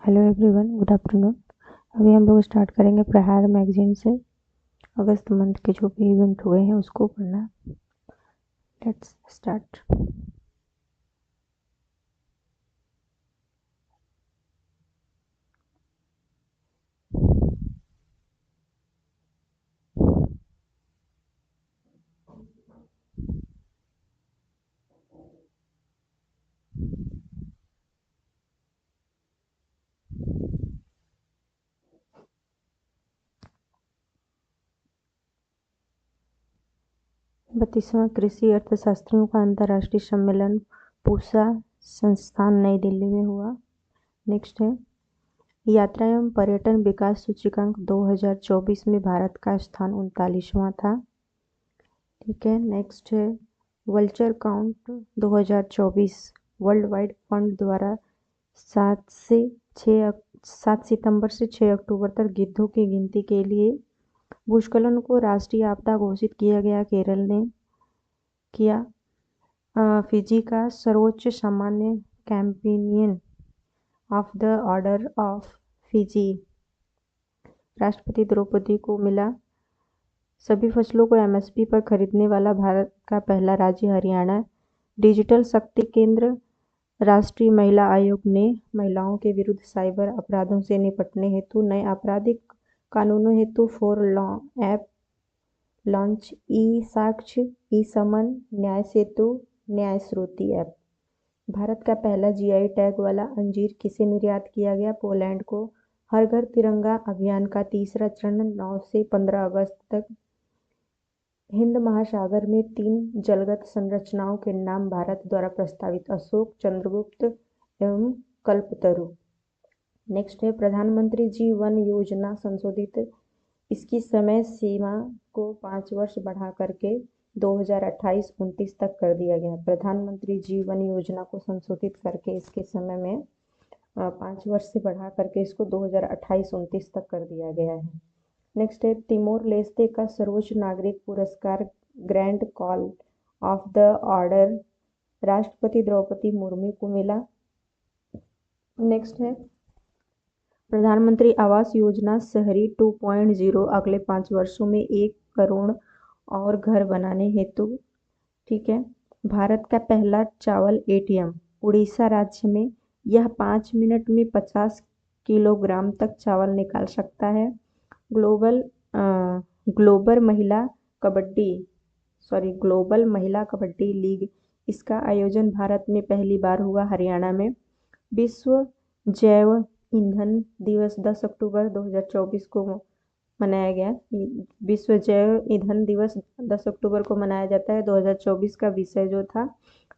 Hello everyone, good afternoon. अभी हम लोग स्टार्ट करेंगे प्रहार मैगजीन से। अगस्त मंथ के जो भी इवेंट हुए हैं उसको पढ़ना। Let's start. बत्तीसवां कृषि अर्थशास्त्रियों का अंतर्राष्ट्रीय सम्मेलन पूसा संस्थान नई दिल्ली में हुआ। नेक्स्ट है यात्रा एवं पर्यटन विकास सूचकांक 2024 में भारत का स्थान 39वां था। ठीक है, नेक्स्ट है vulture count 2024 world wide fund द्वारा 7 सितंबर से 6 अक्टूबर तक गिद्धों की गिनती के लिए भूस्खलन को राष्ट्रीय आपदा घोषित किया गया। केरल ने किया। फिजी का सर्वोच्च सम्मान companion of the order of Fiji राष्ट्रपति द्रौपदी को मिला। सभी फसलों को एमएसपी पर खरीदने वाला भारत का पहला राज्य हरियाणा। डिजिटल शक्ति केंद्र राष्ट्रीय महिला आयोग ने महिलाओं के विरुद्ध साइबर अपराधों से निपटने हेतु नए आपराधिक कानूनों हेतु फॉर लॉ ऐप लॉन्च। ई साक्ष्य, ई समन, न्याय सेतु, न्याय श्रुति ऐप। भारत का पहला जीआई टैग वाला अंजीर किसे निर्यात किया गया? पोलैंड को। हर घर तिरंगा अभियान का तीसरा चरण 9 से 15 अगस्त तक। हिंद महासागर में 3 जलगत संरचनाओं के नाम भारत द्वारा प्रस्तावित: अशोक, चंद्रगुप्त एवं कल्पतरु। नेक्स्ट है प्रधानमंत्री जीवन योजना संशोधित। इसकी समय सीमा को 5 वर्ष बढ़ा करके 2028-29 तक कर दिया गया। प्रधानमंत्री जीवन योजना को संशोधित करके इसके समय में 5 वर्ष से बढ़ा करके इसको 2028-29 तक कर दिया गया है। नेक्स्ट है तिमोर लेस्ते का सर्वोच्च नागरिक पुरस्कार grand call of the order राष्ट्रपति द्रौपदी मुर्मू को मिला। नेक्स्ट है प्रधानमंत्री आवास योजना शहरी 2.0 अगले 5 वर्षों में 1 करोड़ और घर बनाने हेतु। ठीक है, भारत का पहला चावल एटीएम उड़ीसा राज्य में। यह 5 मिनट में 50 किलोग्राम तक चावल निकाल सकता है। ग्लोबल महिला कबड्डी लीग, इसका आयोजन भारत में पहली बार हुआ, हरियाणा में। विश्व जैव ईंधन दिवस 10 अक्टूबर 2024 को मनाया गया। विश्व जैव ईंधन दिवस 10 अक्टूबर को मनाया जाता है। 2024 का विषय जो था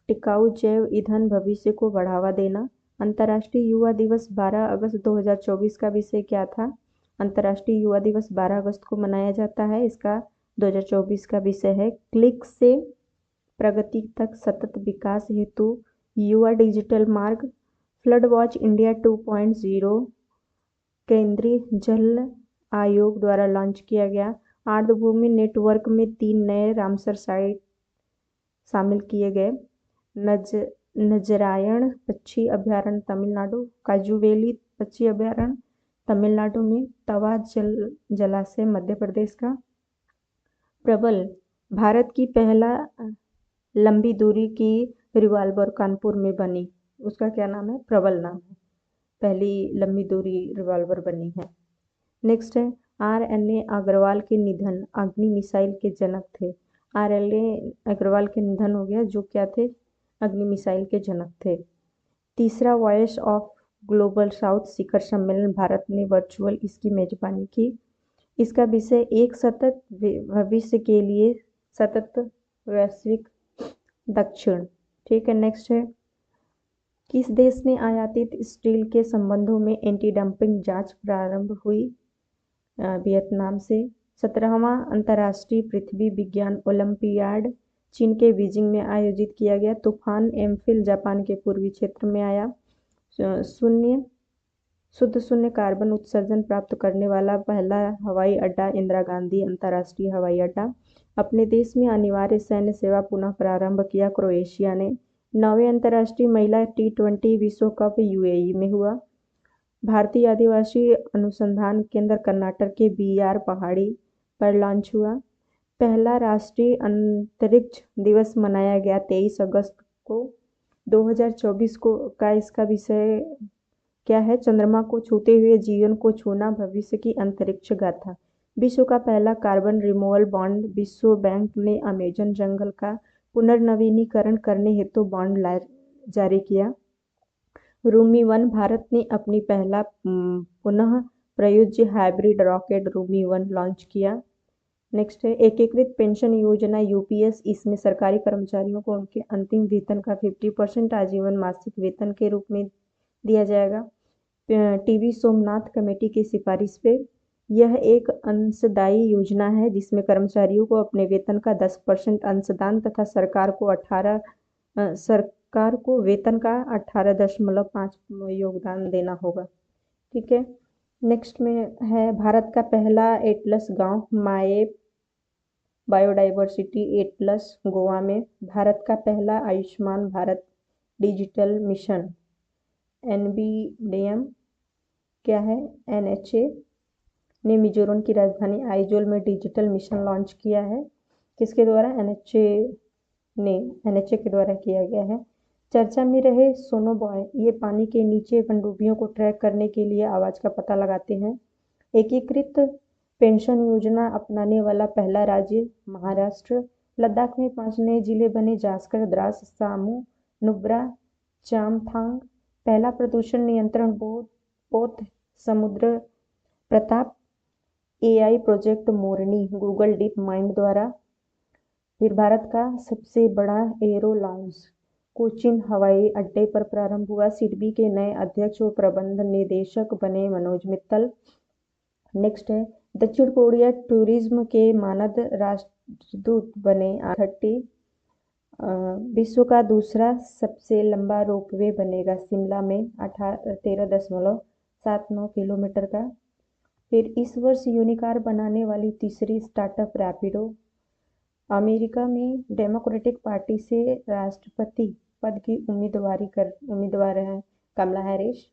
टिकाऊ जैव ईंधन भविष्य को बढ़ावा देना। अंतर्राष्ट्रीय युवा दिवस 12 अगस्त 2024 का विषय क्या था? अंतर्राष्ट्रीय युवा दिवस 12 अगस्त को मनाया जाता है। इसका 2024 का विषय है क्लिक से प्रगति तक सतत विकास हेतु युवा डिजिटल मार्ग। फ्लड वॉच इंडिया 2.0 केंद्रीय जल आयोग द्वारा लॉन्च किया गया। आर्द्रभूमि नेटवर्क में 3 नए रामसर साइट शामिल किए गए। नजरायण पक्षी अभयारण्य तमिलनाडु। काजूवेली पक्षी अभयारण्य तमिलनाडु में। तवा जलाशय मध्य प्रदेश का। प्रबल भारत की पहला लंबी दूरी की रिवॉल्वर कानपुर में बनी। उसका क्या नाम है? प्रबल नाम है। पहली लंबी दूरी रिवॉल्वर बनी है। नेक्स्ट है आर.एन.ए. अग्रवाल के निधन। अग्नि मिसाइल के जनक थे। आर.एल.ए. अग्रवाल के निधन हो गया, जो क्या थे? अग्नि मिसाइल के जनक थे। तीसरा वॉइस ऑफ ग्लोबल साउथ शिखर सम्मेलन भारत ने वर्चुअल इसकी मेजबानी की। इसका विषय एक सतत भविष्य के लिए सतत वैश्विक दक्षिण। ठीक है, नेक्स्ट है किस देश ने आयातित स्टील के संबंधों में एंटी डंपिंग जांच प्रारंभ हुई? वियतनाम से। 17वां अंतर्राष्ट्रीय पृथ्वी विज्ञान ओलंपियाड चीन के बीजिंग में आयोजित किया गया। तूफान एम्फिल जापान के पूर्वी क्षेत्र में आया। शुद्ध शून्य कार्बन उत्सर्जन प्राप्त करने वाला पहला हवाई अड्डा इंदिरा गांधी अंतर्राष्ट्रीय हवाई अड्डा। अपने देश में अनिवार्य सैन्य सेवा पुनः प्रारंभ किया क्रोएशिया ने। 9वें अंतर्राष्ट्रीय महिला T20 विश्व कप यूएई में हुआ। भारतीय आदिवासी अनुसंधान केंद्र कर्नाटक के बीआर पहाड़ी पर लॉन्च हुआ। पहला राष्ट्रीय अंतरिक्ष दिवस मनाया गया 23 अगस्त को 2024 को का इसका विषय क्या है? चंद्रमा को छूते हुए जीवन को छूना, भविष्य की अंतरिक्ष गाथा। विश्व का पहला कार्बन रिमूवल बॉन्ड। विश्व बैंक ने अमेजन जंगल का पुनर्नवीनीकरण करने हेतु बॉन्ड जारी किया। रूमी 1 भारत ने अपनी पहला पुनः प्रयोज्य हाइब्रिड रॉकेट रूमी 1 लॉन्च किया। नेक्स्ट है एकीकृत पेंशन योजना यूपीएस। इसमें सरकारी कर्मचारियों को उनके अंतिम वेतन का 50% आजीवन मासिक वेतन के रूप में दिया जाएगा। टीवी सोमनाथ कमेटी की सिफारिश पे यह एक अंशदायी योजना है जिसमें कर्मचारियों को अपने वेतन का 10% अंशदान तथा सरकार को वेतन का 18.5 योगदान देना होगा। ठीक है। नेक्स्ट में है भारत का पहला एटलस गांव माए बायोडाइवर्सिटी एटलस गोवा में। भारत का पहला आयुष्मान भारत डिजिटल मिशन एनबीडीएम क्या है? एनएचए ने मिजोरम की राजधानी आइजोल में डिजिटल मिशन लॉन्च किया है। किसके द्वारा? एनएचए के द्वारा किया गया है। चर्चा में रहे सोनोबॉय। ये पानी के नीचे पनडुब्बियों को ट्रैक करने के लिए आवाज का पता लगाते हैं। एकीकृत पेंशन योजना अपनाने वाला पहला राज्य महाराष्ट्र। लद्दाख में 5 नए जिले बने जास्कर, द्रास, सामू, नुब्रा, चामथांग। पहला प्रदूषण नियंत्रण पोत समुद्र प्रताप। एआई प्रोजेक्ट मोरनी गूगल डीप माइंड द्वारा। फिर भारत का सबसे बड़ा एरो लॉन्च कोचीन हवाई अड्डे पर प्रारंभ हुआ। सिडबी के नए अध्यक्ष और प्रबंध निदेशक बने मनोज मित्तल। नेक्स्ट है दक्षिण कोरिया टूरिज्म के मानद राष्ट्रदूत बने आरहट्टी। विश्व का दूसरा सबसे लंबा रोपवे बनेगा शिमला में 13.79 किलोमीटर का। फिर इस वर्ष यूनिकार बनाने वाली तीसरी स्टार्टअप रैपिडो। अमेरिका में डेमोक्रेटिक पार्टी से राष्ट्रपति पद की उम्मीदवार हैं कमला हैरिस।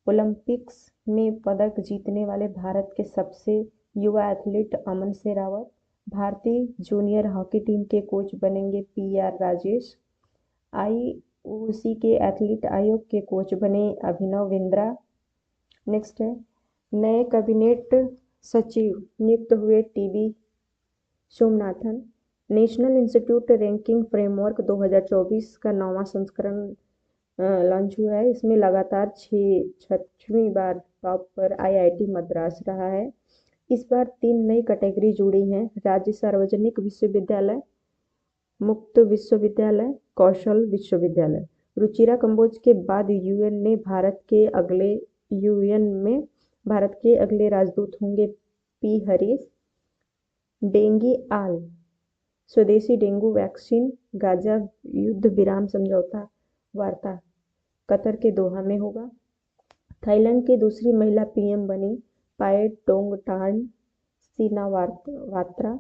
ओलंपिक्स में पदक जीतने वाले भारत के सबसे युवा एथलीट अमन शेरावत। भारतीय जूनियर हॉकी टीम के कोच बनेंगे पीआर राजेश। आईओसी के एथलीट आयोग के कोच बने अभिनव बिंद्रा। नेक्स्ट है नए कैबिनेट सचिव नियुक्त हुए TB Somanathan. National institute ranking framework 2024 का 9वां संस्करण लॉन्च हुआ है। इसमें लगातार 6वीं बार टॉप पर आईआईटी मद्रास रहा है। इस बार 3 नई कैटेगरी जुड़ी हैं। राज्य सार्वजनिक विश्वविद्यालय, मुक्त विश्वविद्यालय, कौशल विश्वविद्यालय। रुचिरा कंबोज के बाद यूएन में भारत के अगले राजदूत होंगे पी हरीश। डेंगू आल स्वदेशी डेंगू वैक्सीन गाजा युद्ध विराम समझौता वार्ता कतर के दोहा में होगा। थाईलैंड की दूसरी महिला पीएम बनी पाएटोंगटान सिनावात्रा।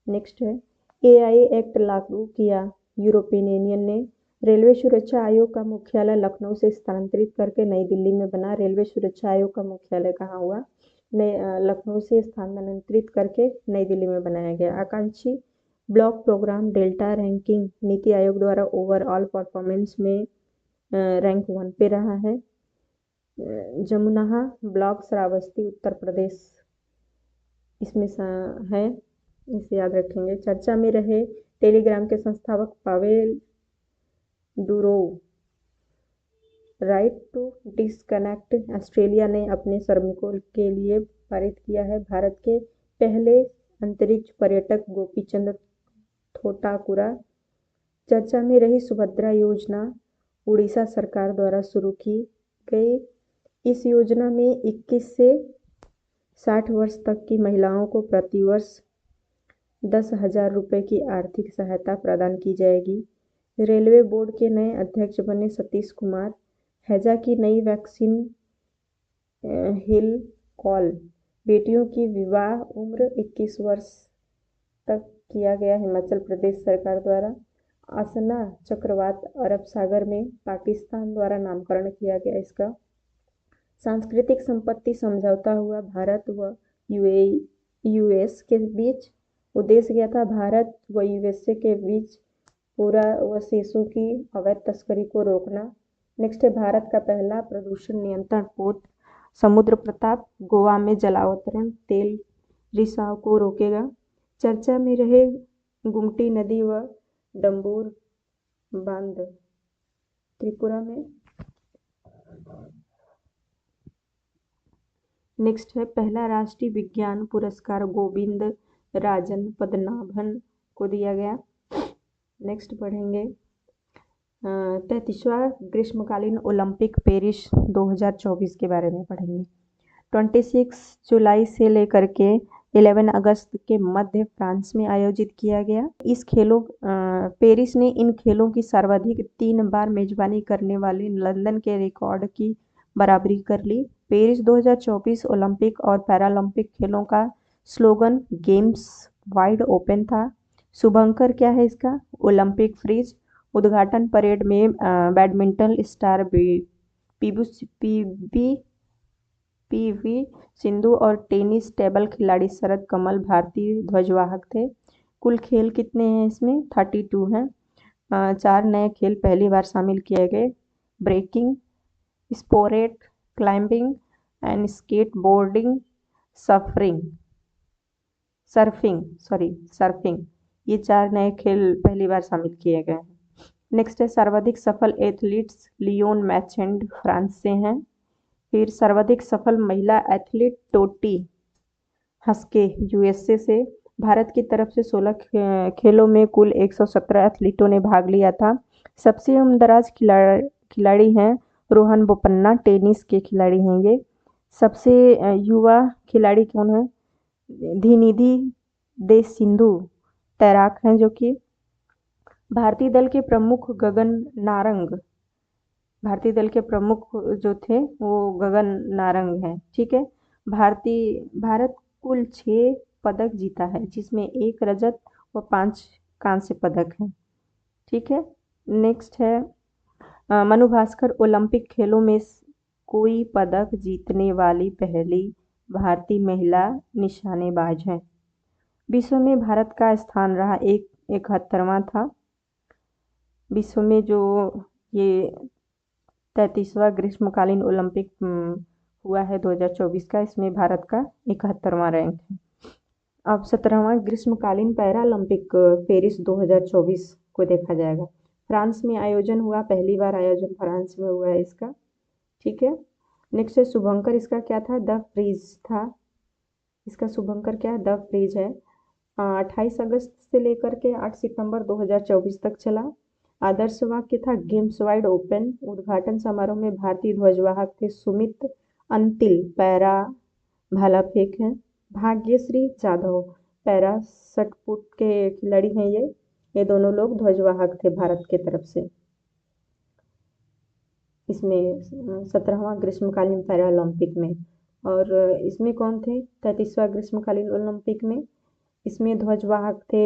नेक्स्ट है एआई एक्ट लागू किया यूरोपियन यूनियन ने। रेलवे सुरक्षा आयोग का मुख्यालय लखनऊ से स्थानांतरित करके नई दिल्ली में बना। रेलवे सुरक्षा आयोग का मुख्यालय कहाँ हुआ? लखनऊ से स्थानांतरित करके नई दिल्ली में बनाया गया। आकांक्षी block programme delta ranking NITI Aayog द्वारा ओवरऑल परफॉर्मेंस में रैंक 1 पे रहा है। जमुनाहा ब्लॉक श्रावस्ती उत्तर प्रदेश इसमें है, इसे याद रखेंगे। चर्चा में रहे टेलीग्राम के संस्थापक Pavel Durov. Right to disconnect Australia ने अपने श्रमिकों के लिए पारित किया है। भारत के पहले अंतरिक्ष पर्यटक गोपीचंद थोटाकुरा। चर्चा में रही सुभद्रा योजना उड़ीसा सरकार द्वारा शुरू की गई। इस योजना में 21 से 60 वर्ष तक की महिलाओं को प्रतिवर्ष 10,000 रुपये की आर्थिक सहायता प्रदान की जाएगी। रेलवे बोर्ड के नए अध्यक्ष बने सतीश कुमार। हैजा की नई वैक्सीन हिल कॉल बेटियों की विवाह उम्र 21 वर्ष तक किया गया हिमाचल प्रदेश सरकार द्वारा। आसना चक्रवात अरब सागर में पाकिस्तान द्वारा नामकरण किया गया इसका। सांस्कृतिक संपत्ति समझौता हुआ भारत व यूएस के बीच। उद्देश्य क्या था? भारत व यूएसए के बीच पूरा व शीशों की अवैध तस्करी को रोकना। नेक्स्ट है भारत का पहला प्रदूषण नियंत्रण पोत समुद्र प्रताप गोवा में जलावतरण तेल रिसाव को रोकेगा। चर्चा में रहे गुमटी नदी व डंबूर बांध त्रिपुरा में। नेक्स्ट है पहला राष्ट्रीय विज्ञान पुरस्कार गोविंद राजन पद्मनाभन को दिया गया। नेक्स्ट पढ़ेंगे 33वां ग्रीष्मकालीन ओलंपिक पेरिस 2024 के बारे में पढ़ेंगे। 26 जुलाई से लेकर के 11 अगस्त के मध्य फ्रांस में आयोजित किया गया। इस पेरिस ने इन खेलों की सर्वाधिक 3 बार मेजबानी करने वाले लंदन के रिकॉर्ड की बराबरी कर ली। पेरिस 2024 ओलंपिक और पैरालंपिक खेलों का स्लोगन गेम्स वाइड ओपन था। शुभंकर क्या है इसका? Olympic Phryge. उद्घाटन परेड में बैडमिंटन स्टार पीवी सिंधु और टेनिस टेबल खिलाड़ी शरद कमल भारतीय ध्वजवाहक थे। कुल खेल कितने हैं इसमें? 32 हैं। 4 नए खेल पहली बार शामिल किए गए। Breaking, sport climbing and skateboarding, surfing, ये 4 नए खेल पहली बार शामिल किए गए हैं। नेक्स्ट है सर्वाधिक सफल एथलीट्स लियोन मैचेंड फ्रांस से हैं। फिर सर्वाधिक सफल महिला एथलीट टोटी हस्के यूएसए से। भारत की तरफ से 16 खेलों में कुल 117 एथलीटों ने भाग लिया था। सबसे उम्रदराज खिलाड़ी हैं रोहन बोपन्ना, टेनिस के खिलाड़ी हैं ये। सबसे युवा खिलाड़ी कौन है? धीनिधि दे सिंधु तैराक हैं जो कि। भारतीय दल के प्रमुख जो थे वो गगन नारंग हैं। ठीक है। भारत कुल 6 पदक जीता है जिसमें 1 रजत व 5 कांस्य पदक हैं। ठीक है। नेक्स्ट है मनु भास्कर ओलंपिक खेलों में कोई पदक जीतने वाली पहली भारतीय महिला निशानेबाज हैं। विश्व में भारत का स्थान रहा 71वां था। विश्व में जो ये 33वां ग्रीष्मकालीन ओलंपिक हुआ है 2024 का, इसमें भारत का 71वां रैंक है। अब 17वां ग्रीष्मकालीन पैरालंपिक पेरिस 2024 को देखा जाएगा। फ्रांस में आयोजन हुआ, पहली बार आयोजन फ्रांस में हुआ है इसका। ठीक है। नेक्स्ट है शुभंकर, इसका क्या था? द फ्रीज था। इसका शुभंकर क्या है? द फ्रीज है। 28 अगस्त से लेकर के 8 सितंबर 2024 तक चला। आदर्श वाक्य था गेम्स वाइड ओपन। उद्घाटन समारोह में भारतीय ध्वजवाहक थे सुमित अंतिल, पैरा भाला फेंक हैं। भाग्यश्री जाधव पैरा शटपुट के खिलाड़ी हैं ये दोनों लोग ध्वजवाहक थे भारत के तरफ से। इसमें 17वां ग्रीष्मकालीन पैरालंपिक में। और इसमें कौन थे? 33वां ग्रीष्मकालीन ओलंपिक में इसमें ध्वजवाहक थे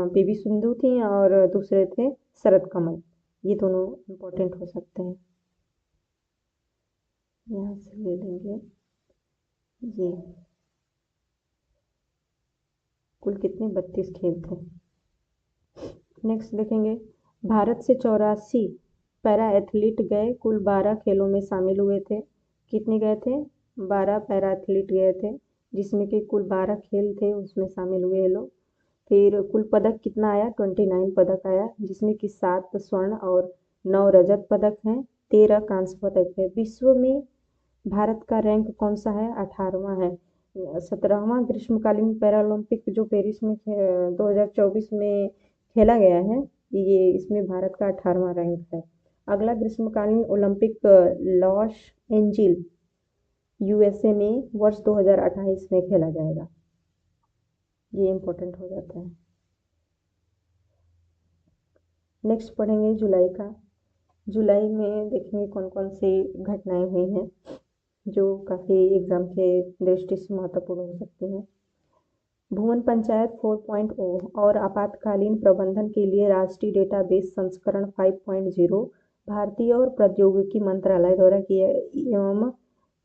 पीवी सिंधु थी और दूसरे थे शरद कमल। ये दोनों इम्पोर्टेंट हो सकते हैं। यहाँ से ले लेंगे ये कुल कितने 32 खेल थे। नेक्स्ट देखेंगे भारत से 84 पैरा एथलीट गए, कुल 12 खेलों में शामिल हुए थे। कितने गए थे? 12 पैरा एथलीट गए थे जिसमें कि कुल 12 खेल थे उसमें शामिल हुए लोग। फिर कुल पदक कितना आया? 29 पदक आया जिसमें कि 7 स्वर्ण और 9 रजत पदक हैं, 13 कांस्य पदक है। विश्व में भारत का रैंक कौन सा है? 18वां है। 17वां ग्रीष्मकालीन पैरालंपिक जो पेरिस में 2024 में खेला गया है, ये इसमें भारत का 18वां रैंक है। अगला ग्रीष्मकालीन ओलंपिक लॉस एंजिल यूएसए में वर्ष 2028 में खेला जाएगा। ये इम्पोर्टेंट हो जाता है। नेक्स्ट पढ़ेंगे जुलाई का। जुलाई में देखेंगे कौन कौन सी घटनाएं हुई हैं जो काफ़ी एग्जाम के दृष्टि से महत्वपूर्ण हो सकती हैं। भुवन पंचायत 4.0 और आपातकालीन प्रबंधन के लिए राष्ट्रीय डेटाबेस संस्करण 5.0 भारतीय और प्रौद्योगिकी मंत्रालय द्वारा किया एवं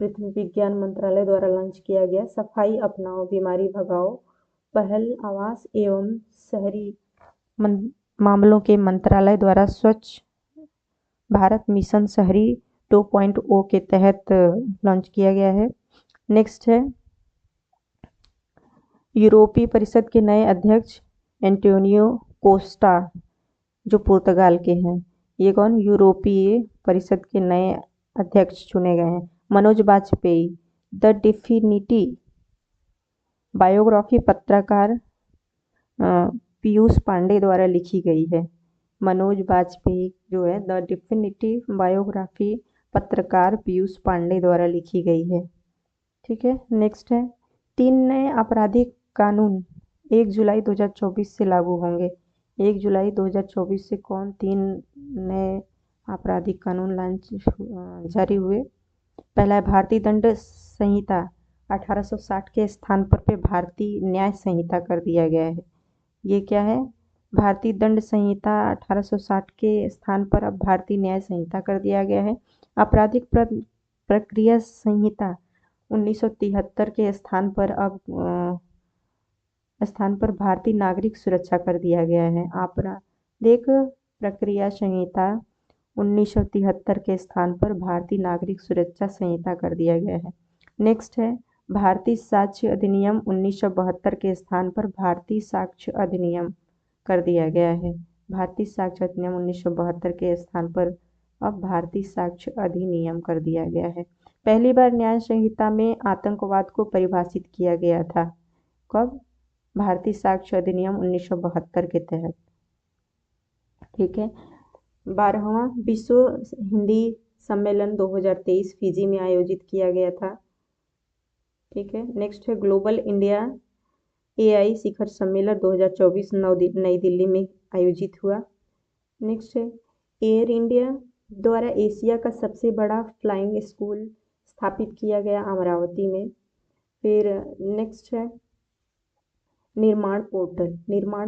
पृथ्वी विज्ञान मंत्रालय द्वारा लॉन्च किया गया। सफाई अपनाओ बीमारी भगाओ पहल आवास एवं शहरी मामलों के मंत्रालय द्वारा स्वच्छ भारत मिशन शहरी 2.0 के तहत लॉन्च किया गया है। नेक्स्ट है यूरोपीय परिषद के नए अध्यक्ष एंटोनियो कोस्टा जो पुर्तगाल के हैं। ये कौन यूरोपीय परिषद के नए अध्यक्ष चुने गए हैं। Manoj Vajpayee the definite biography पत्रकार पीयूष पांडे द्वारा लिखी गई है। मनोज वाजपेयी जो है द डेफिनिटिव बायोग्राफी पत्रकार पीयूष पांडे द्वारा लिखी गई है। ठीक है। नेक्स्ट है 3 नए आपराधिक कानून 1 जुलाई 2024 से लागू होंगे। 1 जुलाई 2024 से कौन 3 नए आपराधिक कानून लॉन्च जारी हुए। पहला है भारतीय दंड संहिता 1860 के स्थान पर भारतीय न्याय संहिता कर दिया गया है। ये क्या है भारतीय दंड संहिता 1860 के स्थान पर अब भारतीय न्याय संहिता कर दिया गया है। आपराधिक प्रक्रिया संहिता 1973 के स्थान पर भारतीय नागरिक सुरक्षा कर दिया गया है। आपराधिक प्रक्रिया संहिता 1973 के स्थान पर भारतीय नागरिक सुरक्षा संहिता कर दिया गया है। नेक्स्ट है भारतीय साक्ष्य अधिनियम 1972 के स्थान पर भारतीय साक्ष्य अधिनियम कर दिया गया है। भारतीय साक्ष्य अधिनियम 1972 के स्थान पर अब भारतीय साक्ष्य अधिनियम कर दिया गया है। पहली बार न्याय संहिता में आतंकवाद को परिभाषित किया गया था। कब भारतीय साक्ष्य अधिनियम 1972 के तहत। ठीक है। 12वां विश्व हिंदी सम्मेलन 2023 फिजी में आयोजित किया गया था। ठीक है। नेक्स्ट है ग्लोबल इंडिया एआई शिखर सम्मेलन 2024 नई दिल्ली में आयोजित हुआ। नेक्स्ट है एयर इंडिया द्वारा एशिया का सबसे बड़ा फ्लाइंग स्कूल स्थापित किया गया अमरावती में। फिर नेक्स्ट है निर्माण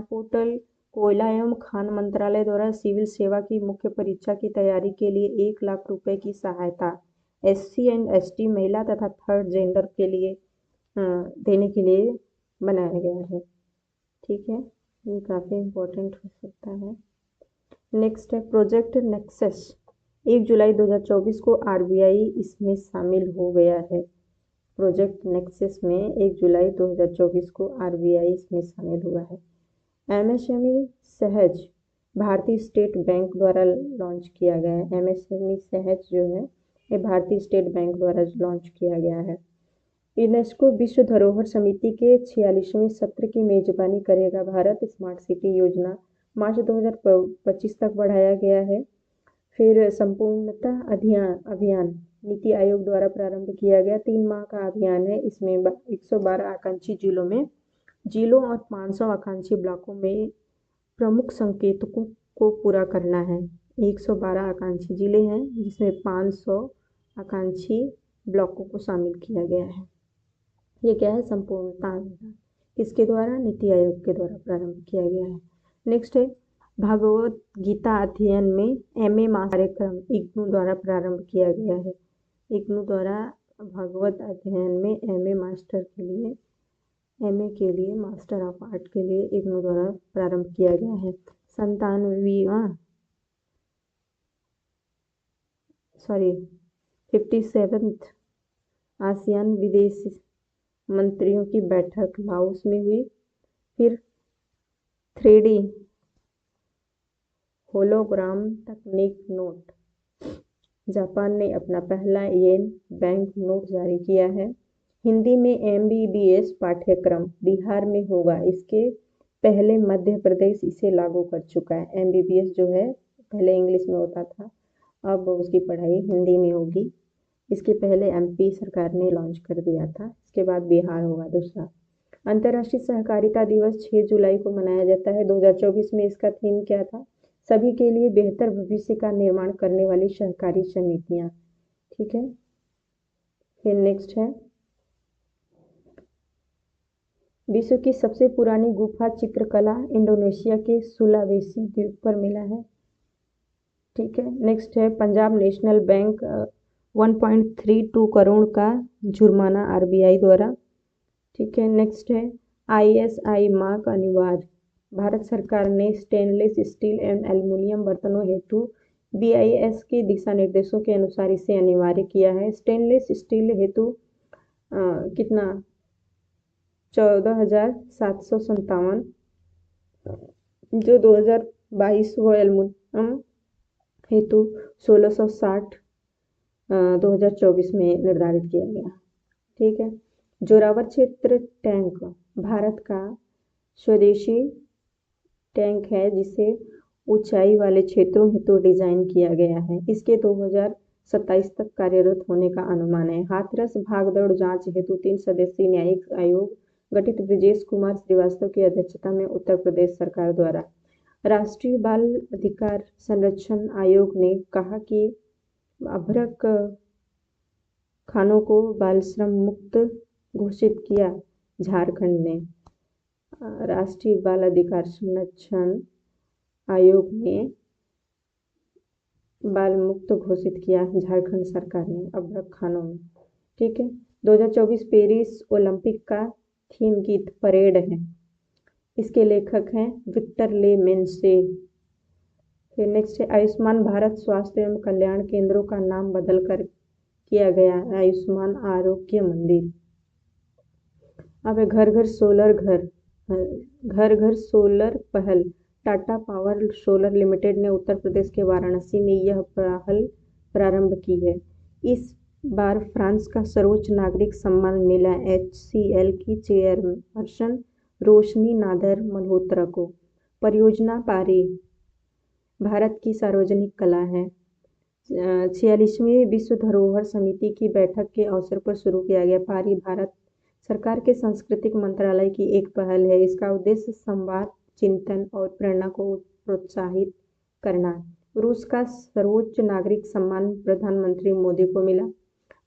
पोर्टल कोयला एवं खान मंत्रालय द्वारा सिविल सेवा की मुख्य परीक्षा की तैयारी के लिए 1 लाख रुपए की सहायता SC एंड ST महिला तथा थर्ड जेंडर के लिए देने के लिए बनाया गया है। ठीक है। ये काफ़ी इम्पोर्टेंट हो सकता है। नेक्स्ट है प्रोजेक्ट नेक्सस 1 जुलाई 2024 को RBI इसमें शामिल हो गया है। प्रोजेक्ट नेक्सस में 1 जुलाई 2024 को RBI इसमें शामिल हुआ है। MSME सहज भारतीय स्टेट बैंक द्वारा लॉन्च किया गया है। MSME सहज जो है ये भारतीय स्टेट बैंक द्वारा लॉन्च किया गया है। यूनेस्को विश्व धरोहर समिति के 46वें सत्र की मेजबानी करेगा भारत। स्मार्ट सिटी योजना मार्च 2025 तक बढ़ाया गया है। फिर संपूर्णता अभियान नीति आयोग द्वारा प्रारंभ किया गया 3 माह का अभियान है। इसमें 112 आकांक्षी जिलों और 500 आकांक्षी ब्लॉकों में प्रमुख संकेतकों को पूरा करना है। 112 आकांक्षी जिले हैं जिसमें 500 आकांक्षी ब्लॉकों को शामिल किया गया है। ये क्या है संपूर्णता अभियान किसके द्वारा नीति आयोग के द्वारा प्रारंभ किया गया है। नेक्स्ट है भागवत गीता अध्ययन में MA कार्यक्रम इग्नू द्वारा प्रारंभ किया गया है। इग्नू द्वारा भागवत अध्ययन में MA के लिए मास्टर ऑफ आर्ट के लिए इग्नू द्वारा प्रारंभ किया गया है। 57th आसियान विदेश मंत्रियों की बैठक लाओस में हुई। फिर 3D होलोग्राम तकनीक नोट जापान ने अपना पहला येन बैंक नोट जारी किया है। हिंदी में MBBS पाठ्यक्रम बिहार में होगा। इसके पहले मध्य प्रदेश इसे लागू कर चुका है। MBBS जो है पहले इंग्लिश में होता था, अब उसकी पढ़ाई हिंदी में होगी। इसके पहले MP सरकार ने लॉन्च कर दिया था, इसके बाद बिहार होगा दूसरा। अंतर्राष्ट्रीय सहकारिता दिवस 6 जुलाई को मनाया जाता है। 2024 में इसका थीम क्या था? सभी के लिए बेहतर भविष्य का निर्माण करने वाली सहकारी समितियां। ठीक है। फिर नेक्स्ट है विश्व की सबसे पुरानी गुफा चित्रकला इंडोनेशिया के सुलावेसी द्वीप पर मिला है। ठीक है। नेक्स्ट है पंजाब नेशनल बैंक 1.32 करोड़ का जुर्माना आरबीआई द्वारा। ठीक है, नेक्स्ट है आईएसआई मार्क अनिवार्य। भारत सरकार ने स्टेनलेस स्टील एवं एल्युमिनियम बर्तनों हेतु बीआईएस के दिशा निर्देशों के अनुसार इसे अनिवार्य किया है। स्टेनलेस स्टील हेतु कितना 14,757, जो 2022 व एल्युमिनियम हेतु 1660 2024 में निर्धारित किया गया। ठीक है, जोरावर क्षेत्र टैंक भारत का स्वदेशी टैंक है जिसे ऊंचाई वाले क्षेत्रों हेतु डिजाइन किया गया है। इसके 2027 तक कार्यरत होने का अनुमान है। हाथरस भागदौड़ जांच हेतु 3 सदस्यीय न्यायिक आयोग गठित ब्रजेश कुमार श्रीवास्तव की अध्यक्षता में उत्तर प्रदेश सरकार द्वारा। राष्ट्रीय बाल अधिकार संरक्षण आयोग ने कहा कि अभ्रक खानों को बाल श्रम मुक्त घोषित किया। झारखंड ने राष्ट्रीय बाल अधिकार संरक्षण आयोग ने बाल मुक्त घोषित किया झारखंड सरकार ने अभ्रक खानों में। ठीक है, 2024 पेरिस ओलंपिक का थीम गीत परेड है। इसके लेखक हैं विक्टर ले मेंसे। फिर नेक्स्ट है आयुष्मान भारत स्वास्थ्य एवं कल्याण केंद्रों का नाम बदलकर किया गया आयुष्मान आरोग्य मंदिर। अब है घर घर सोलर पहल। टाटा पावर सोलर लिमिटेड ने उत्तर प्रदेश के वाराणसी में यह पहल प्रारंभ की है। इस बार फ्रांस का सर्वोच्च नागरिक सम्मान मिला HCL की चेयरपर्सन रोशनी नादर मल्होत्रा को। परियोजना पारी भारत की सार्वजनिक कला है। 46वीं विश्व धरोहर समिति की बैठक के अवसर पर शुरू किया गया। पारी भारत सरकार के सांस्कृतिक मंत्रालय की एक पहल है। इसका उद्देश्य संवाद, चिंतन और प्रेरणा को प्रोत्साहित करना। रूस का सर्वोच्च नागरिक सम्मान प्रधानमंत्री मोदी को मिला।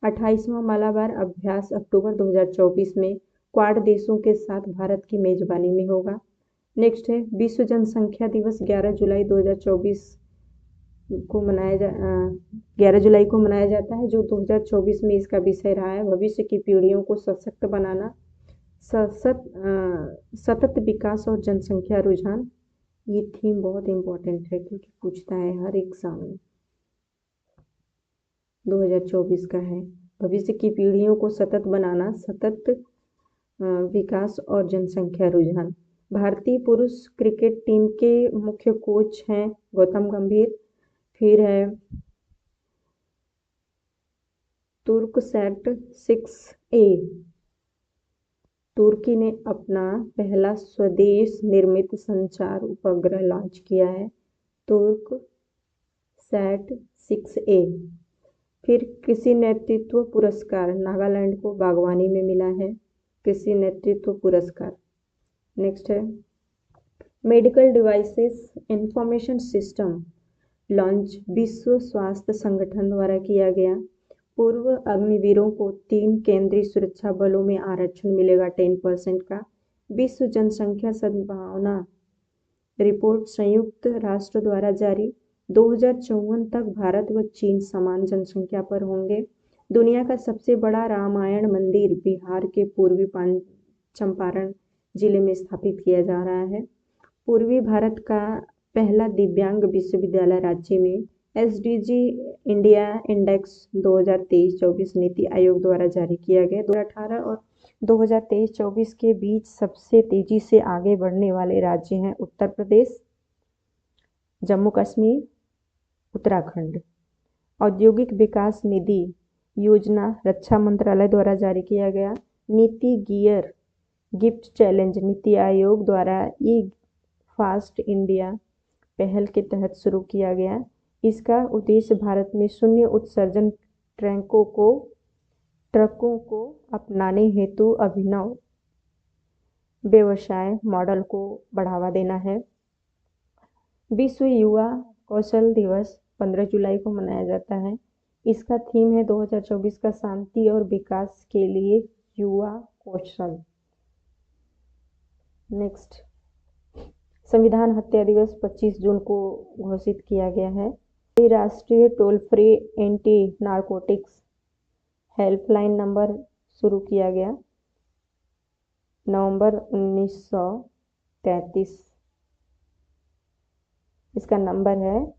28वां मालाबार अभ्यास अक्टूबर 2024 में क्वाड देशों के साथ भारत की मेजबानी में होगा। नेक्स्ट है विश्व जनसंख्या दिवस 11 जुलाई 2024 को 11 जुलाई को मनाया जाता है, जो 2024 में इसका विषय रहा है भविष्य की पीढ़ियों को सशक्त बनाना, सतत विकास और जनसंख्या रुझान। ये थीम बहुत इम्पोर्टेंट है क्योंकि पूछता है हर एग्जाम में। 2024 का है भविष्य की पीढ़ियों को सतत बनाना, सतत विकास और जनसंख्या रुझान। भारतीय पुरुष क्रिकेट टीम के मुख्य कोच हैं गौतम गंभीर। फिर है तुर्कसैट 6A। तुर्की ने अपना पहला स्वदेश निर्मित संचार उपग्रह लॉन्च किया है, तुर्कसैट 6A। फिर कृषि नेतृत्व पुरस्कार नागालैंड को बागवानी में मिला है, कृषि नेतृत्व पुरस्कार। नेक्स्ट है medical devices information system launch विश्व स्वास्थ्य संगठन द्वारा किया गया। पूर्व अग्निवीरों को 3 केंद्रीय सुरक्षा बलों में आरक्षण मिलेगा 10% का। विश्व जनसंख्या संभावना रिपोर्ट संयुक्त राष्ट्र द्वारा जारी। 2054 तक भारत व चीन समान जनसंख्या पर होंगे। दुनिया का सबसे बड़ा रामायण मंदिर बिहार के पूर्वी चंपारण जिले में स्थापित किया जा रहा है। पूर्वी भारत का पहला दिव्यांग विश्वविद्यालय रांची में। SDG India index 2023-24 NITI Aayog द्वारा जारी किया गया। 2018 और 2023-24 के बीच सबसे तेजी से आगे बढ़ने वाले राज्य हैं उत्तर प्रदेश, जम्मू कश्मीर, उत्तराखंड। औद्योगिक विकास निधि योजना रक्षा मंत्रालय द्वारा जारी किया गया। नीति gear gift challenge NITI Aayog द्वारा ई फास्ट इंडिया पहल के तहत शुरू किया गया। इसका उद्देश्य भारत में शून्य उत्सर्जन ट्रकों को अपनाने हेतु अभिनव व्यवसाय मॉडल को बढ़ावा देना है। विश्व युवा कौशल दिवस 15 जुलाई को मनाया जाता है। इसका थीम है 2024 का शांति और विकास के लिए युवा कौशल। नेक्स्ट संविधान हत्या दिवस 25 जून को घोषित किया गया है। राष्ट्रीय toll free anti narcotics helpline number शुरू किया गया नवंबर 1933। इसका नंबर है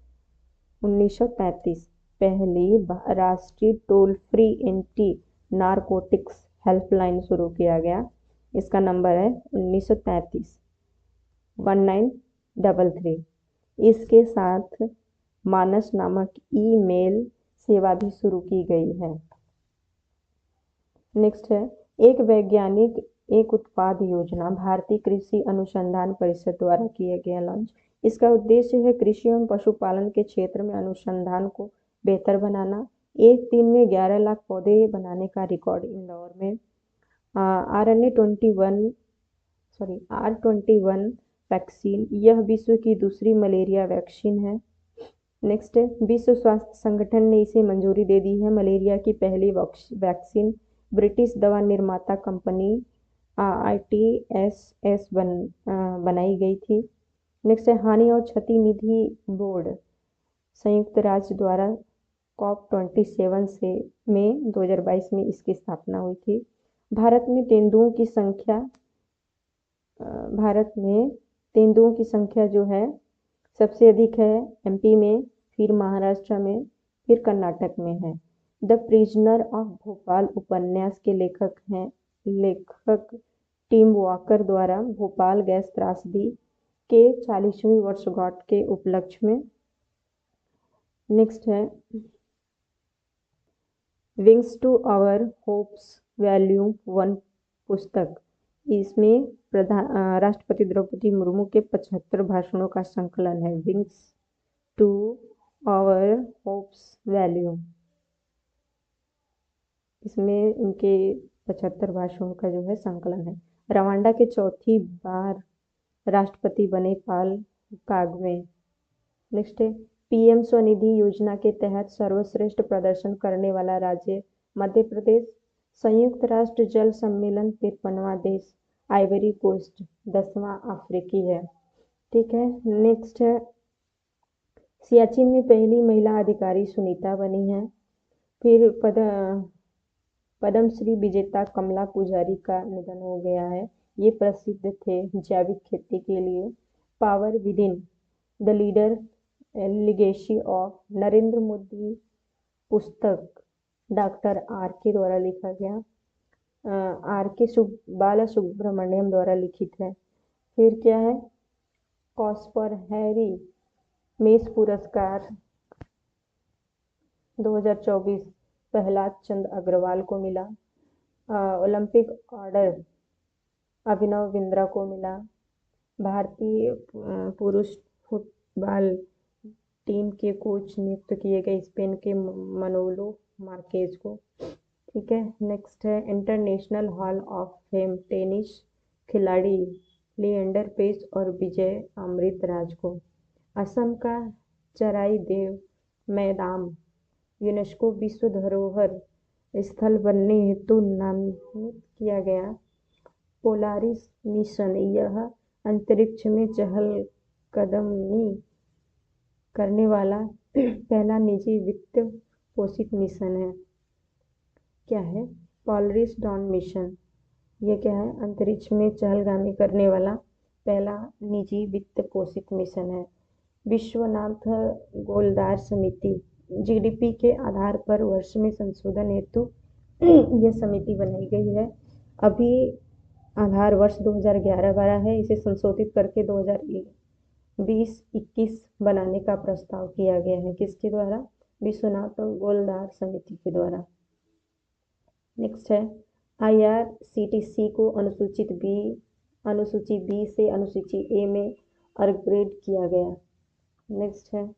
1933। पहली राष्ट्रीय toll free anti narcotics helpline शुरू किया गया, इसका नंबर है 1933 1933। इसके साथ मानस नामक ईमेल सेवा भी शुरू की गई है। नेक्स्ट है एक वैज्ञानिक एक उत्पाद योजना भारतीय कृषि अनुसंधान परिषद द्वारा किया गया लॉन्च। इसका उद्देश्य है कृषि एवं पशुपालन के क्षेत्र में अनुसंधान को बेहतर बनाना। एक दिन में 11 लाख पौधे बनाने का रिकॉर्ड इंदौर में। R21 वैक्सीन, यह विश्व की दूसरी मलेरिया वैक्सीन है। नेक्स्ट है विश्व स्वास्थ्य संगठन ने इसे मंजूरी दे दी है। मलेरिया की पहली वैक्सीन ब्रिटिश दवा निर्माता कंपनी ITSS बनाई गई थी। नेक्स्ट है हानि और क्षति निधि बोर्ड, संयुक्त राज्य द्वारा COP27 में 2022 में इसकी स्थापना हुई थी। भारत में तेंदुओं की संख्या जो है सबसे अधिक है MP में, फिर महाराष्ट्र में, फिर कर्नाटक में है। द प्रिजनर ऑफ भोपाल उपन्यास के लेखक टिम वॉकर द्वारा भोपाल गैस त्रासदी के 40वीं वर्षगांठ के उपलक्ष्य में। नेक्स्ट है wings to our hopes volume 1 पुस्तक। इसमें राष्ट्रपति द्रौपदी मुर्मू के 75 भाषणों का संकलन है। Wings to our hopes volume, इसमें इनके 75 भाषणों का जो है संकलन है। रवांडा के चौथी बार राष्ट्रपति बने पॉल कागमे। नेक्स्ट है PM स्वनिधि योजना के तहत सर्वश्रेष्ठ प्रदर्शन करने वाला राज्य मध्य प्रदेश। संयुक्त राष्ट्र जल सम्मेलन 53वां देश आइवरी कोस्ट 10वां अफ्रीकी है। ठीक है। नेक्स्ट है सियाचिन में पहली महिला अधिकारी सुनीता बनी है। फिर पद्मश्री विजेता कमला पुजारी का निधन हो गया है। ये प्रसिद्ध थे जैविक खेती के लिए। Power with in the leader legacy of Narendra Modi पुस्तक डॉक्टर RK द्वारा लिखा गया, RK बाला सुब्रमण्यम द्वारा लिखित है। फिर क्या है कॉस्पर हैरी मेस पुरस्कार 2024 प्रहलाद चंद अग्रवाल को मिला। ओलंपिक ऑर्डर अभिनव बिंद्रा को मिला। भारतीय पुरुष फुटबॉल टीम के कोच नियुक्त किए गए स्पेन के मनोलो मार्केज को। ठीक है। नेक्स्ट है international hall of fame tennis खिलाड़ी लिएंडर पेस और विजय अमृतराज को। असम का चराई देव मैदान यूनेस्को विश्व धरोहर स्थल बनने हेतु नामित किया गया। पोलारिस मिशन, यह अंतरिक्ष में चहलकदमी करने वाला पहला निजी वित्त पोषित मिशन है। क्या है पोलारिस डॉन मिशन, ये क्या है अंतरिक्ष में चहलगामी करने वाला पहला निजी वित्त पोषित मिशन है। विश्वनाथ गोलदार समिति GDP के आधार पर वर्ष में संशोधन हेतु यह समिति बनाई गई है। अभी आधार वर्ष 2011-12 है, इसे संशोधित करके 2020-21 बनाने का प्रस्ताव किया गया है। किसके द्वारा? विश्वनाथ गोलदार समिति के द्वारा। नेक्स्ट है IRCTC को अनुसूची B से अनुसूची A में अपग्रेड किया गया। नेक्स्ट है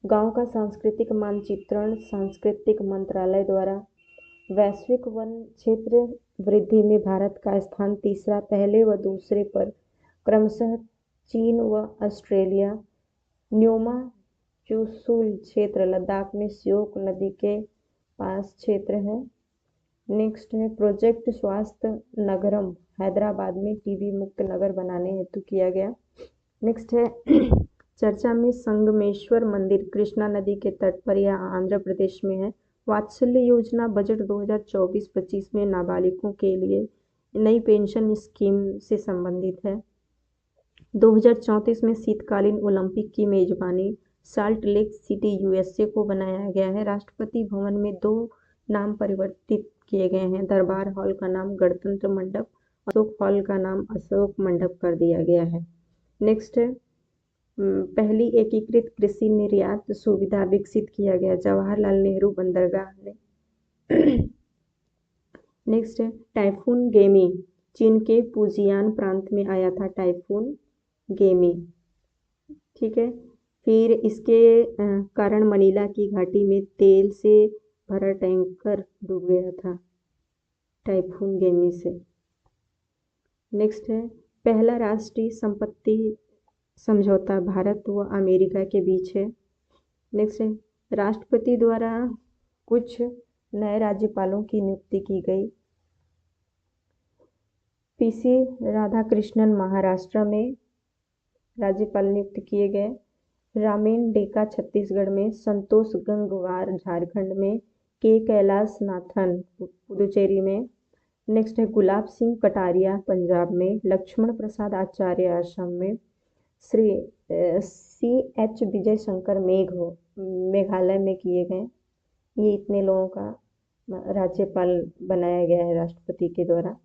गांव का सांस्कृतिक मानचित्रण सांस्कृतिक मंत्रालय द्वारा। वैश्विक वन क्षेत्र वृद्धि में भारत का स्थान तीसरा, पहले व दूसरे पर क्रमशः चीन व ऑस्ट्रेलिया। न्योमा चुशुल क्षेत्र लद्दाख में श्योक नदी के पास क्षेत्र है। नेक्स्ट है प्रोजेक्ट स्वास्थ्य नगरम हैदराबाद में TB मुक्त नगर बनाने हेतु किया गया। नेक्स्ट है चर्चा में संगमेश्वर मंदिर कृष्णा नदी के तट पर, यह आंध्र प्रदेश में है। वात्सल्य योजना बजट 2024-25 में नाबालिगों के लिए नई पेंशन स्कीम से संबंधित है। 2034 में शीतकालीन ओलंपिक की मेजबानी साल्ट लेक सिटी यूएसए को बनाया गया है। राष्ट्रपति भवन में 2 नाम परिवर्तित किए गए हैं। दरबार हॉल का नाम गणतंत्र मंडप, अशोक हॉल का नाम अशोक मंडप कर दिया गया है। नेक्स्ट है पहली एकीकृत कृषि निर्यात सुविधा विकसित किया गया जवाहरलाल नेहरू बंदरगाह ने। नेक्स्ट है टाइफून गेमी, चीन के फुजियान प्रांत में आया था टाइफून गेमी, ठीक है। फिर इसके कारण मनीला की घाटी में तेल से भरा टैंकर डूब गया था टाइफून गेमी से। नेक्स्ट है पहला राष्ट्रीय संपत्ति समझौता भारत व अमेरिका के बीच है। नेक्स्ट है राष्ट्रपति द्वारा कुछ नए राज्यपालों की नियुक्ति की गई। पीसी राधाकृष्णन महाराष्ट्र में राज्यपाल नियुक्त किए गए। रामेन डेका छत्तीसगढ़ में, संतोष गंगवार झारखंड में, के कैलाश नाथन पुदुचेरी में। नेक्स्ट है गुलाब सिंह कटारिया पंजाब में, लक्ष्मण प्रसाद आचार्य असम में, श्री CH विजय शंकर मेघालय में किए गए। ये इतने लोगों का राज्यपाल बनाया गया है राष्ट्रपति के द्वारा।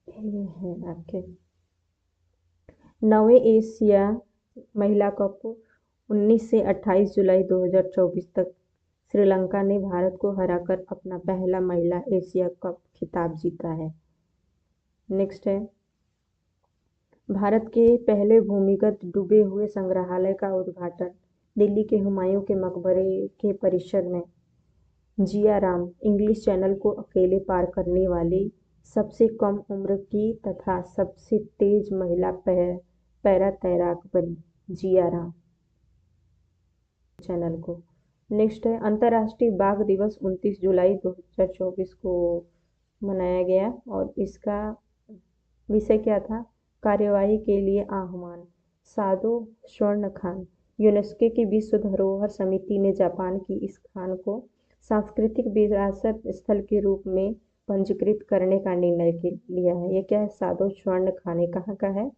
ये है आपके 9वें एशिया महिला कप 19 से 28 जुलाई 2024 तक श्रीलंका ने भारत को हराकर अपना पहला महिला एशिया कप खिताब जीता है। नेक्स्ट है भारत के पहले भूमिगत डूबे हुए संग्रहालय का उद्घाटन दिल्ली के हुमायूं के मकबरे के परिसर में। जिया राम इंग्लिश चैनल को अकेले पार करने वाली सबसे कम उम्र की तथा सबसे तेज महिला पैरा तैराक बनी। जिया राम चैनल को। नेक्स्ट है अंतर्राष्ट्रीय बाघ दिवस 29 जुलाई 2024 को मनाया गया और इसका विषय क्या था? कार्यवाही के लिए आह्वान। सादो स्वर्ण खान। यूनेस्को की विश्व धरोहर समिति ने जापान की इस खान को सांस्कृतिक विरासत स्थल के रूप में पंजीकृत करने का निर्णय लिया है। ये क्या है? सादो स्वर्ण खान। ये कहाँ का है?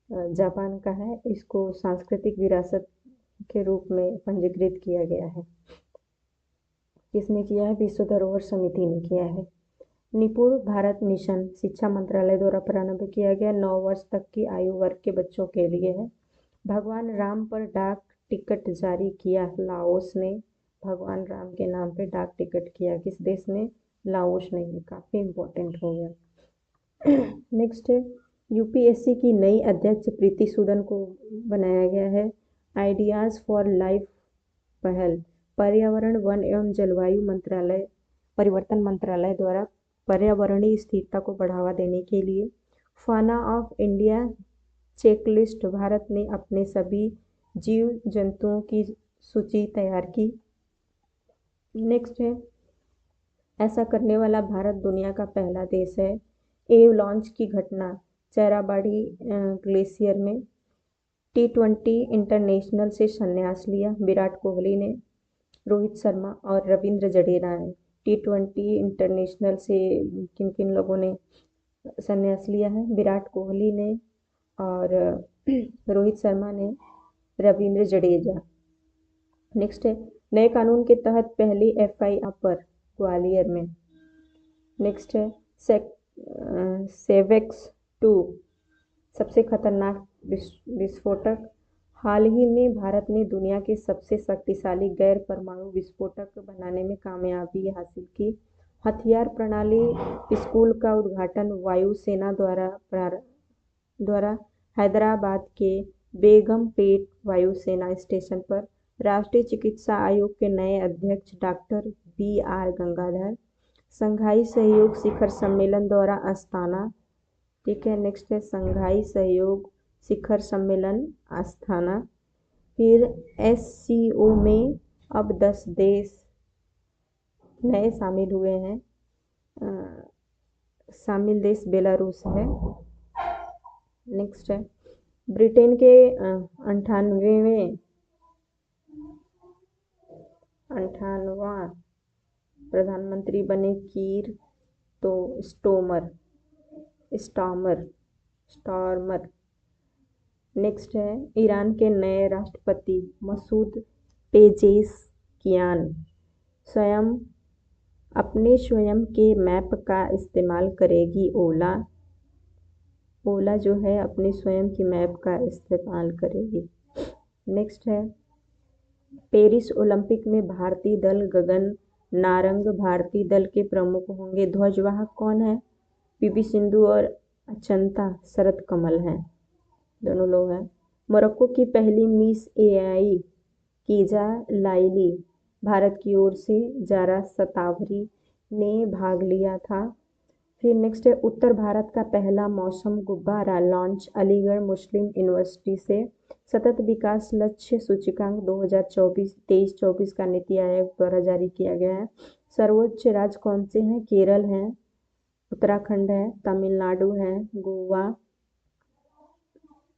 जापान का है। इसको सांस्कृतिक विरासत के रूप में पंजीकृत किया गया है। किसने किया है? विश्व धरोहर समिति ने किया है। निपुण भारत मिशन शिक्षा मंत्रालय द्वारा प्रारंभ किया गया 9 वर्ष तक की आयु वर्ग के बच्चों के लिए है। भगवान राम पर डाक टिकट जारी किया लाओस ने। भगवान राम के नाम पे डाक टिकट किया किस देश ने? लाओस ने। काफ़ी इम्पोर्टेंट हो गया। नेक्स्ट है यूपीएससी की नई अध्यक्ष प्रीति सूदन को बनाया गया है। आइडियाज़ फॉर लाइफ पहल पर्यावरण वन एवं जलवायु मंत्रालय परिवर्तन मंत्रालय द्वारा पर्यावरणीय स्थिरता को बढ़ावा देने के लिए फाना ऑफ इंडिया चेकलिस्ट भारत ने अपने सभी जीव जंतुओं की सूची तैयार की। नेक्स्ट है ऐसा करने वाला भारत दुनिया का पहला देश है। एवलांच की घटना चेराबाड़ी ग्लेशियर में। T20 इंटरनेशनल से संन्यास लिया विराट कोहली ने, रोहित शर्मा और रविंद्र जडेजा ने। T20 इंटरनेशनल से किन किन लोगों ने संन्यास लिया है? विराट कोहली ने और रोहित शर्मा ने, रविंद्र जडेजा। नेक्स्ट है नए कानून के तहत पहली FIR पर ग्वालियर में। नेक्स्ट है सेवेक्स 2 सबसे खतरनाक विस्फोटक। हाल ही में भारत ने दुनिया के सबसे शक्तिशाली गैर परमाणु विस्फोटक बनाने में कामयाबी हासिल की। हथियार प्रणाली स्कूल का उद्घाटन वायुसेना द्वारा हैदराबाद के बेगमपेट वायुसेना स्टेशन पर। राष्ट्रीय चिकित्सा आयोग के नए अध्यक्ष डॉक्टर BR गंगाधर। संघाई सहयोग शिखर सम्मेलन द्वारा अस्थाना, ठीक है। नेक्स्ट है संघाई सहयोग शिखर सम्मेलन अस्थाना। फिर SCO में अब 10 देश नए शामिल हुए हैं। शामिल देश बेलारूस है। नेक्स्ट है ब्रिटेन के 98वें प्रधानमंत्री बने कीर तो स्टार्मर। नेक्स्ट है ईरान के नए राष्ट्रपति मसूद पेजेशकियान अपने स्वयं के मैप का इस्तेमाल करेगी। ओला जो है अपने स्वयं की मैप का इस्तेमाल करेगी। नेक्स्ट है पेरिस ओलंपिक में भारतीय दल गगन नारंग भारतीय दल के प्रमुख होंगे। ध्वजवाहक कौन है? पीवी सिंधु और अचंता शरत कमल हैं, दोनों लोग हैं। मोरक्को की पहली मिस एआई कीजा लाइली भारत की ओर से जारा सतावरी ने भाग लिया था। फिर नेक्स्ट है उत्तर भारत का पहला मौसम गुब्बारा लॉन्च अलीगढ़ मुस्लिम यूनिवर्सिटी से। सतत विकास लक्ष्य सूचकांक 2023-24 का नीति आयोग द्वारा जारी किया गया है। सर्वोच्च राज्य कौन से हैं? केरल है, उत्तराखंड है, तमिलनाडु है, गोवा,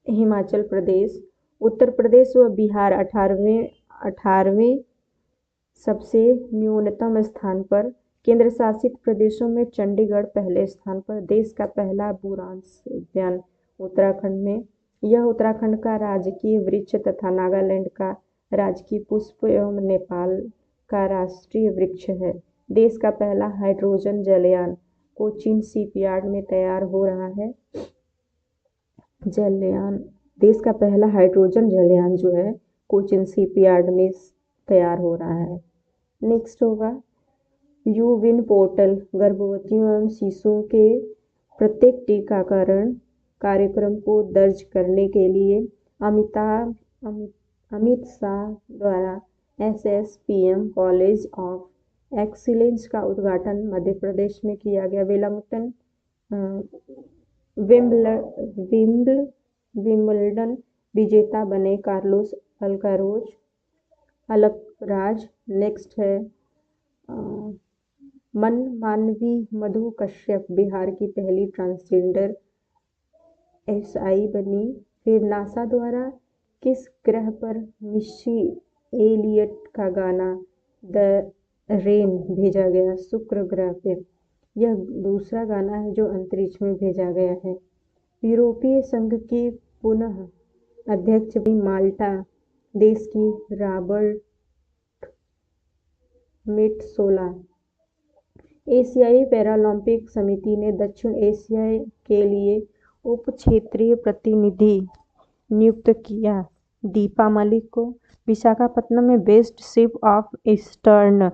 हिमाचल प्रदेश। उत्तर प्रदेश व बिहार 18वें सबसे न्यूनतम स्थान पर। केंद्र शासित प्रदेशों में चंडीगढ़ पहले स्थान पर। देश का पहला बुरांश उद्यान उत्तराखंड में। यह उत्तराखंड का राजकीय वृक्ष तथा नागालैंड का राजकीय पुष्प एवं नेपाल का राष्ट्रीय वृक्ष है। देश का पहला हाइड्रोजन जलयान कोचीन शिपयार्ड में तैयार हो रहा है। देश का पहला हाइड्रोजन जलयान जो है कोचीन शिपयार्ड में तैयार हो रहा है। नेक्स्ट होगा यू-विन पोर्टल गर्भवतियों एवं शिशुओं के प्रत्येक टीकाकरण कार्यक्रम को दर्ज करने के लिए अमित शाह द्वारा एसएसपीएम कॉलेज ऑफ एक्सीलेंस का उद्घाटन मध्य प्रदेश में किया गया। विंबलडन विजेता बने कार्लोस अल्कराज। नेक्स्ट है मनमानवी मधु कश्यप बिहार की पहली ट्रांसजेंडर एसआई बनी। फिर नासा द्वारा किस ग्रह पर मिस्सी एलियट का गाना द रेन भेजा गया? शुक्र ग्रह पे। यह दूसरा गाना है जो अंतरिक्ष में भेजा गया है। यूरोपीय संघ की पुनः अध्यक्ष बनी माल्टा देश की रॉबर्ट मेट्सोला। एशियाई पैरालंपिक समिति ने दक्षिण एशिया के लिए उप क्षेत्रीय प्रतिनिधि नियुक्त किया। दीपा मलिक को विशाखापत्तनम में best ship of eastern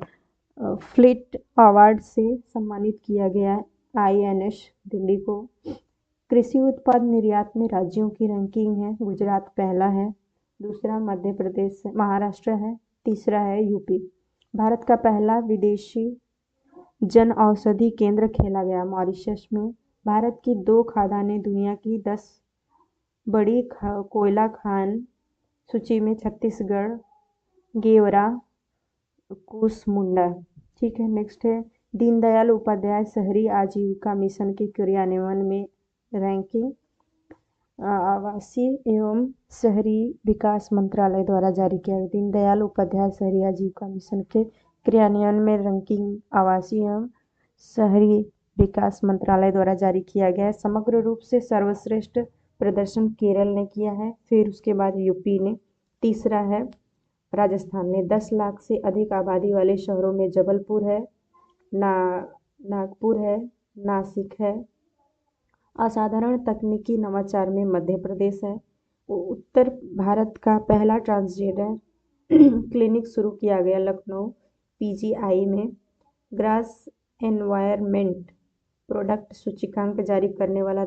fleet award से सम्मानित किया गया। आईएनएस दिल्ली को। कृषि उत्पाद निर्यात में राज्यों की रैंकिंग है। गुजरात पहला है, दूसरा मध्य प्रदेश महाराष्ट्र है, तीसरा है यूपी। भारत का पहला विदेशी जन औषधि केंद्र खोला गया मॉरिशस में। भारत की 2 खदानें दुनिया की 10 बड़ी कोयला खान सूची में छत्तीसगढ़, गेवरा, कुसमुंडा। ठीक है। नेक्स्ट है दीनदयाल उपाध्याय शहरी आजीविका मिशन के क्रियान्वयन में रैंकिंग आवासीय एवं शहरी विकास मंत्रालय द्वारा जारी किया गया। दीनदयाल उपाध्याय शहरी आजीविका मिशन के क्रियान्वयन में रैंकिंग आवासीय एवं शहरी विकास मंत्रालय द्वारा जारी किया गया है। समग्र रूप से सर्वश्रेष्ठ प्रदर्शन केरल ने किया है, फिर उसके बाद यूपी ने, तीसरा है राजस्थान ने। 10 लाख से अधिक आबादी वाले शहरों में जबलपुर है, नागपुर है, नासिक है। असाधारण तकनीकी नवाचार में मध्य प्रदेश है। उत्तर भारत का पहला ट्रांसजेंडर क्लिनिक शुरू किया गया लखनऊ पीजीआई में। ग्रास एनवायरमेंट प्रोडक्ट सूचकांक जारी करने वाला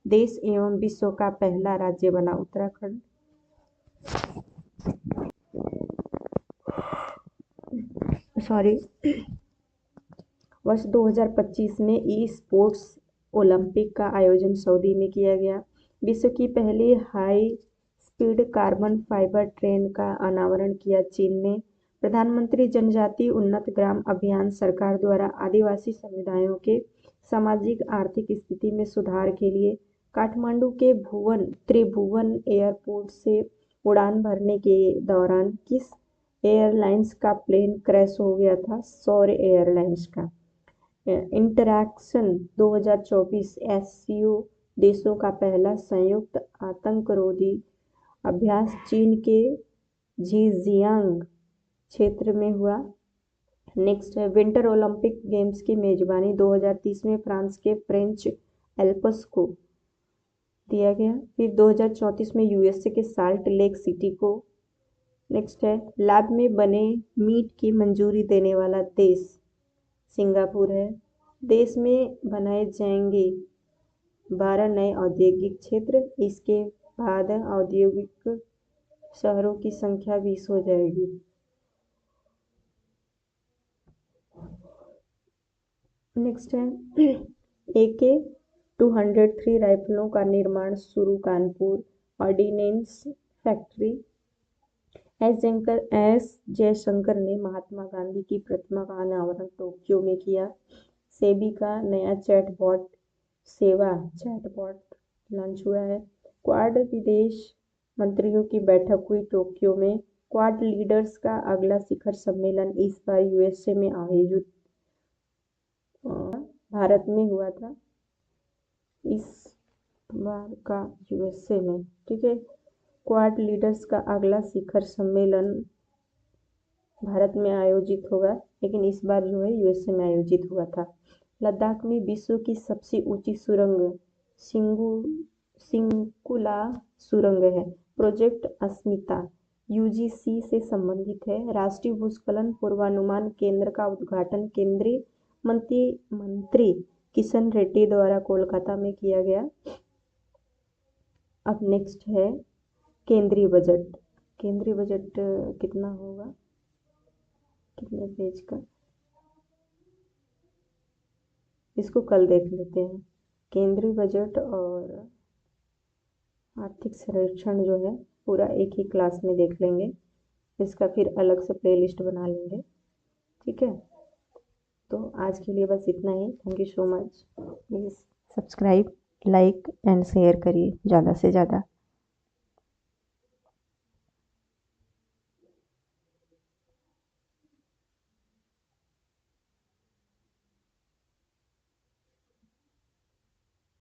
देश एवं विश्व का पहला राज्य बना उत्तराखंड। वर्ष 2025 में ई स्पोर्ट्स ओलंपिक का आयोजन सऊदी में किया गया। विश्व की पहली high speed carbon fibre train का अनावरण किया चीन ने। प्रधानमंत्री जनजातीय उन्नत ग्राम अभियान सरकार द्वारा आदिवासी समुदायों के सामाजिक आर्थिक स्थिति में सुधार के लिए काठमांडू के त्रिभुवन एयरपोर्ट से उड़ान भरने के दौरान किस एयरलाइंस का प्लेन क्रैश हो गया था? सौर एयरलाइंस का। इंटरैक्शन 2024 एससीओ देशों का पहला संयुक्त आतंकरोधी अभ्यास चीन के झिंजियांग क्षेत्र में हुआ। नेक्स्ट है, विंटर ओलंपिक गेम्स की मेजबानी 2030 में फ्रांस के फ्रेंच एल्प्स को दिया गया। फिर 2034 में यूएसए के साल्ट लेक सिटी को। नेक्स्ट है, लैब में बने मीट की मंजूरी देने वाला देश सिंगापुर है। देश में बनाए जाएंगे 12 नए औद्योगिक क्षेत्र। इसके बाद औद्योगिक शहरों की संख्या 20 हो जाएगी। नेक्स्ट है, AK-203 राइफलों का निर्माण शुरू Kanpur ordnance factory. S Jaishankar ने महात्मा गांधी की प्रतिमा का अनावरण टोक्यो में किया। सेबी का नया चैटबॉट लॉन्च हुआ है। क्वाड विदेश मंत्रियों की बैठक हुई टोक्यो में। क्वाड लीडर्स का अगला शिखर सम्मेलन इस बार यूएसए में आयोजित भारत में हुआ था, इस बार का यूएसए में। ठीक है, क्वाड लीडर्स का अगला शिखर सम्मेलन भारत में आयोजित होगा, लेकिन इस बार जो है यूएसए में आयोजित हुआ था। लद्दाख में विश्व की सबसे ऊंची सुरंग सिंकुला सुरंग है। प्रोजेक्ट अस्मिता यूजीसी से संबंधित है। राष्ट्रीय भूस्खलन पूर्वानुमान केंद्र का उद्घाटन केंद्रीय मंत्री किशन रेड्डी द्वारा कोलकाता में किया गया। अब नेक्स्ट है केंद्रीय बजट। केंद्रीय बजट कितना होगा, कितने पेज का, इसको कल देख लेते हैं। केंद्रीय बजट और आर्थिक सर्वेक्षण जो है पूरा एक ही क्लास में देख लेंगे, इसका फिर अलग से प्लेलिस्ट बना लेंगे। ठीक है, तो आज के लिए बस इतना ही। Thank you so much. Please subscribe, like and share करिए ज़्यादा से ज़्यादा।